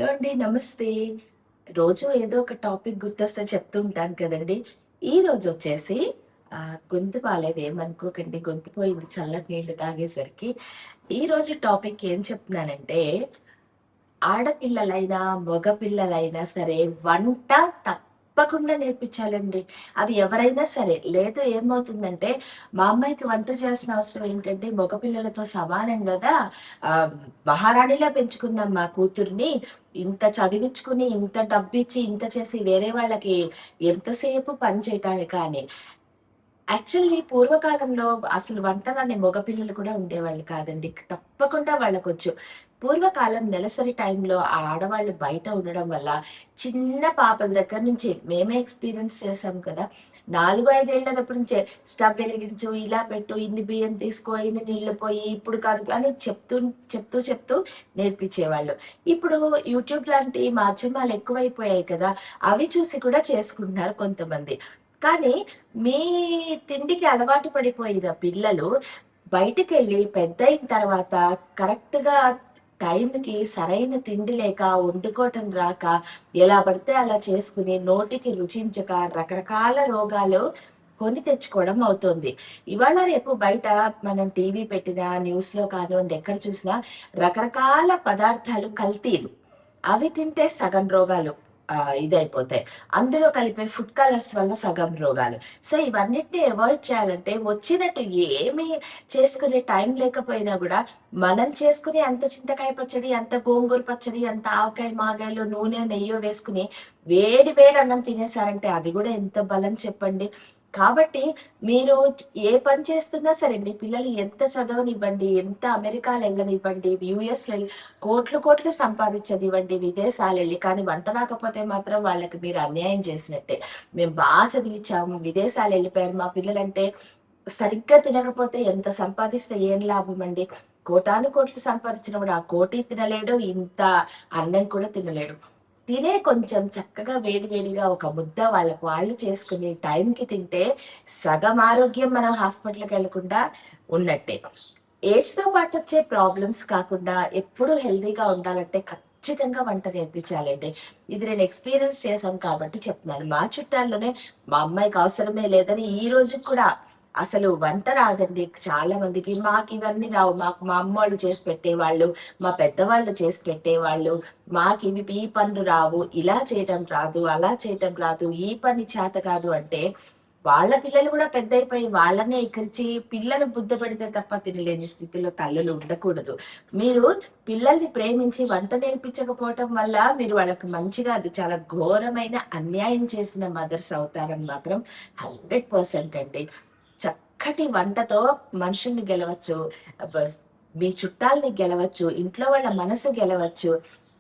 Hello అండి. నమస్తే. రోజు ఏదో ఒక టాపిక్ గుర్తొస్తే చెప్తూ ఉంటాను కదండీ! ఈరోజొచ్చేసి గొంతు బాలేదు ఏమనుకోకండి. గొంతు పోయింది చల్లటి నీళ్ళు తాగేసరికి. ఈరోజు టాపిక్ ఏం చెప్తున్నానంటే, ఆడపిల్లలైనా, మగపిల్లలైనా సరే వంట తప్పకుండా నేర్పించాలండి. అది ఎవరైనా సరే. లేదు ఏమవుతుందంటే, మా అమ్మాయికి వంట చేయాల్సిన అవసరం ఏంటంటే, మగపిల్లలతో సమానం గదా! ఆహ్, మహారాణిలా పెంచుకున్నాం మా కూతుర్ని. ఇంత చదివిచ్చుకుని, ఇంత డబ్బిచ్చి, ఇంత చేసి వేరే వాళ్ళకి ఎంతసేపు పని చేయటానికా అని. యాక్చువల్లీ పూర్వకాలంలో అసలు వంటలనే మగ పిల్లలు కూడా ఉండేవాళ్ళు కాదండి. తప్పకుండా వాళ్ళకొచ్చు. పూర్వకాలం నెలసరి టైంలో ఆ ఆడవాళ్ళు బయట ఉండడం వల్ల చిన్న పాపల దగ్గర నుంచి మేమే ఎక్స్‌పీరియన్స్ చేసాం కదా! 4, 5 ఏళ్ళన్నప్పటి నుంచే స్టవ్ వెలిగించు, ఇలా పెట్టు, ఇన్ని బియ్యం తీసుకో, ఇన్ని నీళ్లు పొయ్యి, ఇప్పుడు కాదు అని చెప్తూ నేర్పించేవాళ్ళు. ఇప్పుడు యూట్యూబ్ లాంటి మాధ్యమాలు ఎక్కువైపోయాయి కదా! అవి చూసి కూడా చేసుకుంటున్నారు కొంతమంది. కానీ మీ తిండికి అలవాటు పడిపోయిన పిల్లలు బయటికెళ్ళి పెద్దయిన తర్వాత కరెక్ట్‌గా టైంకి సరైన తిండి లేక, వండుకోవటం రాక, ఎలా పడితే అలా చేసుకుని నోటికి రుచించక రకరకాల రోగాలు కొని తెచ్చుకోవడం అవుతుంది. ఇవాళ రేపు బయట మనం టీవీ పెట్టినా, న్యూస్‌లో కానివ్వండి ఎక్కడ చూసినా రకరకాల పదార్థాలు కల్తీలు. అవి తింటే సగం రోగాలు ఇదైపోతాయి. అందులో కలిపే ఫుడ్ కలర్స్ వల్ల సగం రోగాలు. సో, ఇవన్నిటిని అవాయిడ్ చేయాలంటే వచ్చినట్టు ఏమి చేసుకునే టైం లేకపోయినా గూడా, మనం చేసుకునే అంత చింతకాయ పచ్చడి, అంత గోంగూర పచ్చడి, అంత ఆవకాయ, మాగాయలో నూనె, నెయ్యో వేసుకొని వేడి వేడి అన్నం తినేసారంటే అది గూడా ఎంత బలం చెప్పండి. కాబట్టి మీరు ఏ పని చేస్తున్నా సరే మీ పిల్లలు ఎంత చదవనివ్వండి, ఎంత అమెరికాలెళ్ళనివ్వండి, యూఎస్‌లో కోట్లు సంపాదించనివ్వండి విదేశాలెళ్ళి. కానీ వంట రాకపోతే మాత్రం వాళ్ళకి మీరు అన్యాయం చేసినట్టే. మేము చదివిచ్చాము, విదేశాలెళ్ళిపోయారు. మా పిల్లలంటే సరిగ్గా తినకపోతే ఎంత సంపాదిస్తే ఏం లాభమండి? కోటానుకోట్లు సంపాదించినవాడు ఆ కోటి తినలేడు, ఇంత అన్నం కూడా తినలేడు. తినే కొంచెం చక్కగా వేడి వేడిగా ఒక ముద్ద వాళ్ళకి వాళ్ళు చేసుకుని టైంకి తింటే సగం ఆరోగ్యం మనం హాస్పిటల్‌కెళ్ళకుండా ఉన్నట్టే. ఏజ్‌తో పాటొచ్చే ప్రాబ్లమ్స్ కాకుండా ఎప్పుడూ హెల్తీగా ఉండాలంటే ఖచ్చితంగా వంట నేర్పించాలండి. ఇది నేను ఎక్స్‌పీరియన్స్ చేశాను కాబట్టి చెప్తున్నాను. మా చుట్టాల్లోనే మా అమ్మాయికి అవసరమే లేదని ఈ రోజుకి కూడా అసలు వంట రాదండి చాలా మందికి. మాకివన్నీ రావు. మాకు మా అమ్మోళ్ళు చేసి పెట్టేవాళ్ళు, మా పెద్దవాళ్ళు చేసి పెట్టేవాళ్ళు. మాకివి ఈ పనులు రావు, ఇలా చేయటం రాదు, అలా చేయటం రాదు, ఈ పని చేత కాదు అంటే వాళ్ళ పిల్లలు గూడా పెద్దయిపోయి వాళ్ళనే ఎక్కిరించి పిల్లలు బుద్ధ పెడితే తప్ప తినలేని స్థితిలో తల్లులు ఉండకూడదు. మీరు పిల్లల్ని ప్రేమించి వంట నేర్పించకపోవటం వల్ల మీరు వాళ్ళకి మంచి గాదు, చాలా ఘోరమైన అన్యాయం చేసిన మదర్స్ అవుతారని మాత్రం 100% అండి. చక్కటి వంటతో మనుషుల్ని గెలవచ్చు. బస్ మీ చుట్టాల్ని గెలవచ్చు. ఇంట్లో వాళ్ళ మనసు గెలవచ్చు.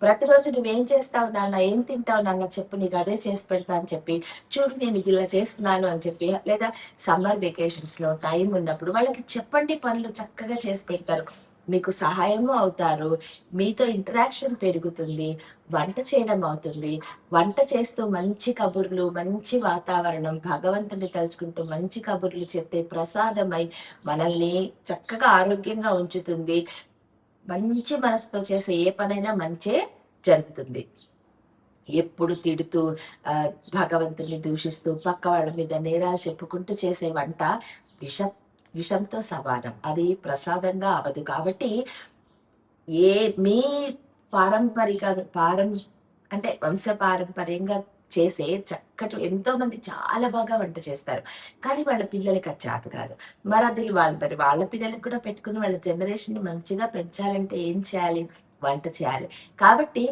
ప్రతిరోజు "నువ్వేం చేస్తావు నాన్న? ఏం తింటావు నాన్న చెప్పు నీకదే చేసి పెడతా" అని చెప్పి, "చూడు నేను ఇది ఇలా చేస్తున్నాను" అని చెప్పి, లేదా సమ్మర్ వెకేషన్స్‌లో టైం ఉన్నప్పుడు వాళ్ళకి చెప్పండి పనులు చక్కగా చేసి పెడతారు. మీకు సహాయము అవుతారు. మీతో ఇంటరాక్షన్ పెరుగుతుంది. వంట చేయడం అవుతుంది. వంట చేస్తూ మంచి కబుర్లు, మంచి వాతావరణం, భగవంతుడిని తలుచుకుంటూ మంచి కబుర్లు చెప్తే ప్రసాదమై మనల్ని చక్కగా ఆరోగ్యంగా ఉంచుతుంది. మంచి మనసుతో చేసే ఏ పనైనా మంచే జరుగుతుంది. ఎప్పుడు తిడుతూ ఆహ్, భగవంతుడిని దూషిస్తూ, పక్క వాళ్ళ మీద నేరాలు చెప్పుకుంటూ చేసే వంట విషం విషంతో సమానం. అది ప్రసాదంగా అవ్వదు. కాబట్టి ఏ మీ పారంపరిక పారం అంటే వంశపారంపర్యంగా చేసే చక్కటి ఎంతోమంది చాలా బాగా వంట చేస్తారు. కానీ వాళ్ళ పిల్లలకి అది చేత కాదు. మరది వాళ్ళ పిల్లలకి కూడా పెట్టుకొని వాళ్ళ జనరేషన్‌ని మంచిగా పెంచాలంటే ఏం చేయాలి? వంట చేయాలి. కాబట్టి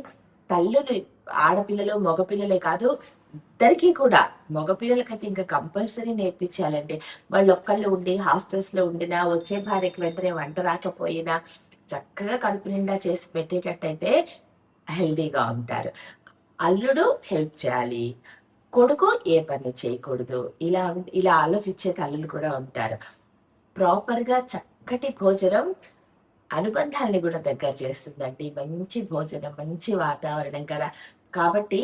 తల్లులు ఆడపిల్లలు, మగపిల్లలే కాదు ఇద్దరికీ కూడా మగపిల్లలకైతే ఇంకా కంపల్సరీ నేర్పించాలండి. వాళ్ళొక్కళ్ళు ఉండి హాస్టల్స్‌లో ఉండినా, వచ్చే భార్యకి వెంటనే వంట రాకపోయినా చక్కగా కడుపు నిండా చేసి పెట్టేటట్టయితే హెల్తీగా ఉంటారు. అల్లుడు హెల్ప్ చేయాలి. కొడుకు ఏ పని చేయకూడదు. ఇలా ఆలోచించే తల్లులు కూడా ఉంటారు. ప్రాపర్‌గా చక్కటి భోజనం అనుబంధాల్ని గూడా దగ్గర చేస్తుందండి. మంచి భోజనం, మంచి వాతావరణం కదా! కాబట్టి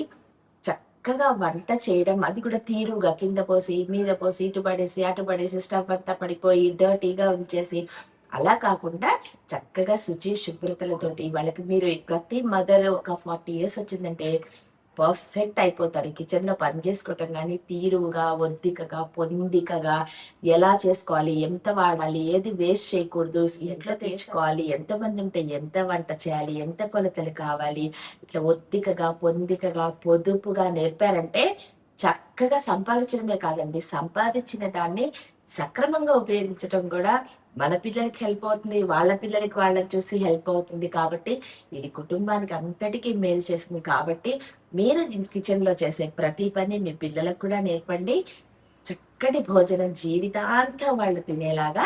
చక్కగా వంట చేయడం అది కూడా తీరుగా కింద పోసి, మీద పోసి, ఇటు పడేసి, అటు పడేసి, స్టవ్ అంతా పడిపోయి, డర్టీగా ఉంచేసి అలా కాకుండా చక్కగా శుచి, శుభ్రతలతోటి వాళ్ళకి మీరు ప్రతి మదర్ ఒక 40 ఇయర్స్ వచ్చిందంటే పర్ఫెక్ట్ అయిపోతారు. కిచెన్‌లో పని చేసుకోవటం గానీ, తీరుగా, ఒద్దికగా, పొందికగా ఎలా చేసుకోవాలి, ఎంత వాడాలి, ఏది వేస్ట్ చేయకూడదు, ఎట్లా తెచ్చుకోవాలి, ఎంతమందుంటే ఎంత వంట చేయాలి, ఎంత కొలతలు కావాలి, ఇట్లా ఒద్దికగా, పొందికగా, పొదుపుగా నేర్పారంటే చక్కగా సంపాదించడమే కాదండి, సంపాదించిన దాన్ని సక్రమంగా ఉపయోగించటం గూడా మన పిల్లలకి హెల్ప్ అవుతుంది. వాళ్ళ పిల్లలకి వాళ్ళని చూసి హెల్ప్ అవుతుంది. కాబట్టి ఇది కుటుంబానికి అంతటికి మేలు చేస్తుంది కాబట్టి మీరు కిచెన్‌లో చేసే ప్రతి పని మీ పిల్లలకు కూడా నేర్పండి. చక్కటి భోజనం జీవితాంతం వాళ్ళు తినేలాగా,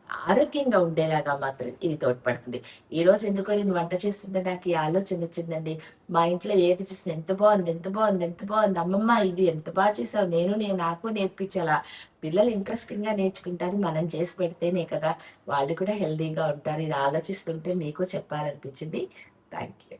ఆరోగ్యంగా ఉండేలాగా మాత్రం ఇది తోడ్పడుతుంది. ఈరోజు ఎందుకో నేను వంట చేస్తుంటే నాకు ఈ ఆలోచనొచ్చిందండి. మా ఇంట్లో ఏది చేసినా ఎంత బావుంది, ఎంత బావుంది, ఎంత బావుంది. అమ్మమ్మ ఇది ఎంత బా చేసావు. నాకు నేర్పించాలా. పిల్లలు ఇంట్రెస్టింగ్‌గా నేర్చుకుంటారు. మనం చేసి పెడితేనే కదా! వాళ్ళు కూడా హెల్తీగా ఉంటారు. ఇది ఆలోచిస్తుంటే మీకు చెప్పాలనిపించింది. Thank you.